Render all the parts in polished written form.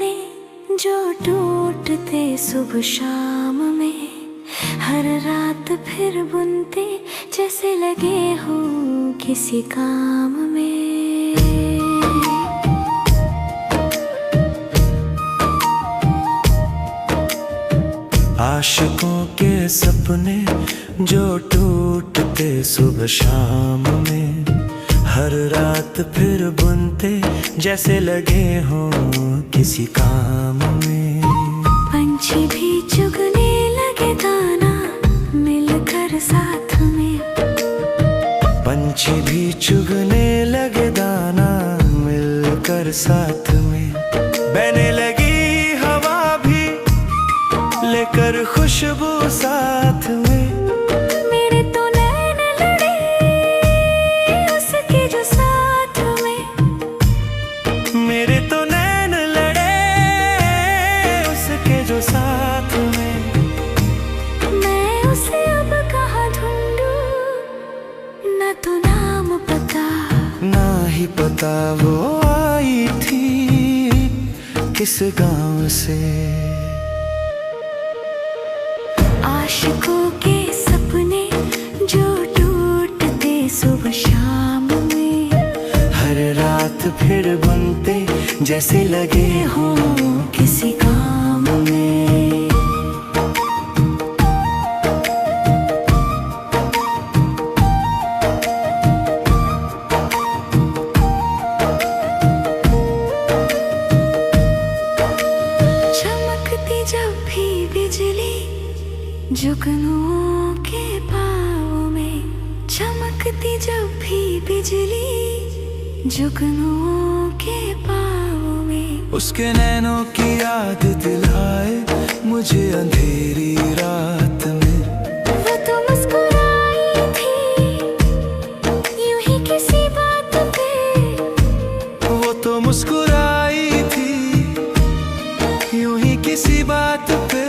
सपने जो टूटते सुबह शाम में, हर रात फिर बुनते जैसे लगे हो किसी काम में। आशिकों के सपने जो टूटते सुबह शाम में, हर रात फिर बुनते जैसे लगे हो किसी काम में। पंछी भी चुगने लगे दाना मिलकर साथ में, पंछी भी चुगने लगे दाना मिलकर साथ में। बहने लगी हवा भी लेकर खुशबू साथ में। मेरे तो नैन लड़े उसके जो साथ में, मेरे तो नैन लड़े उसके जो साथ में। मैं उसे अब कहाँ ढूंढूं, न तो नाम पता ना ही पता वो आई थी किस गांव से। आशिकों के सपने जो टूटते सुबह शाम में, हर रात फिर बनते जैसे लगे हो किसी काम में। चमकती जब भी बिजली जुगनुओं के पाँव में, चमकती जब भी बिजली जुगनुओं के पाँव में। उसके नैनों की याद दिलाए मुझे अंधेरी रात में। वो तो मुस्कुराई थी यूं ही किसी बात पे, वो तो मुस्कुराई थी यूं ही किसी बात पे।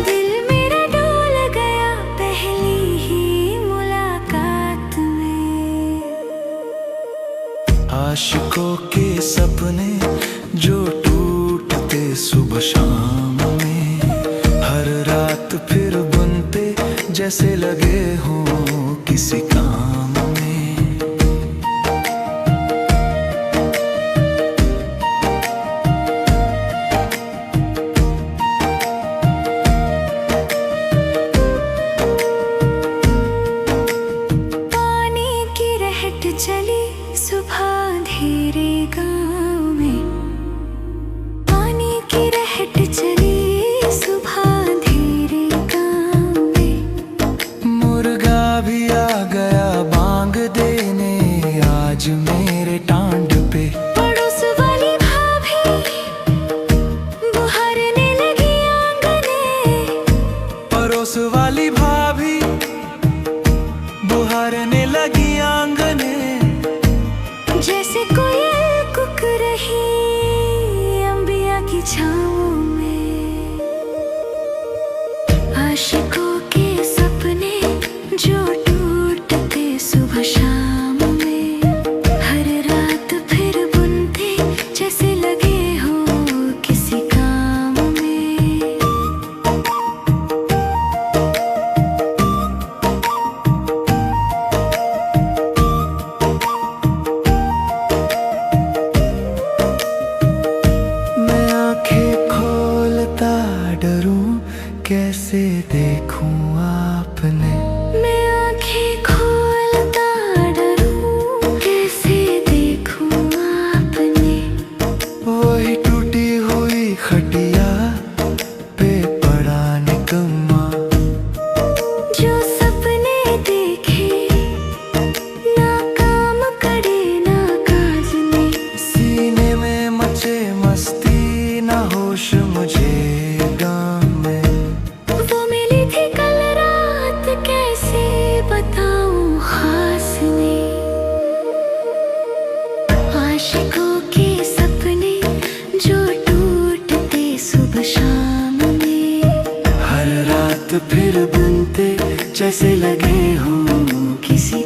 दिल मेरा डोल गया पहली ही मुलाकात में। आशिकों के सपने जो टूटते सुबह शाम में, हर रात फिर बुनते जैसे लगे हो किसी काम में। पानी की रहट चली सुबह अंधेरे गाँव में, पानी की रहट चली सुबह अंधेरे गाँव में। मुर्गा भी आ गया बांग देने आज मेरे टांड पे। पड़ोस वाली भाभी बुहारने लगी आंगने, पड़ोस वाली भाभी बुहारने लगी आंगने। जैसे कोयल कुक रही अंबिया की छाँव में। आशिकों के सपने जो टूटते सुबह शाम में, हर रात फिर बुनते जैसे लगे हो किसी काम में। मैं आंखें खोलता डरूं कैसे देखूं आपने। मैं आँखें खोलता डरूं कैसे देखूं आपने। वही टूटी हुई खटिया पे पड़ा निकम्मा। जो सपने देखे ना काम करे ना काज ने, सीने में मचे मस्ती ना होश मुझे गाँव में। वो मिली थी कल रात कैसे बताऊं खास ने। आशिकों के सपने जो टूटते सुबह शाम में, हर रात फिर बुनते जैसे लगे हो किसी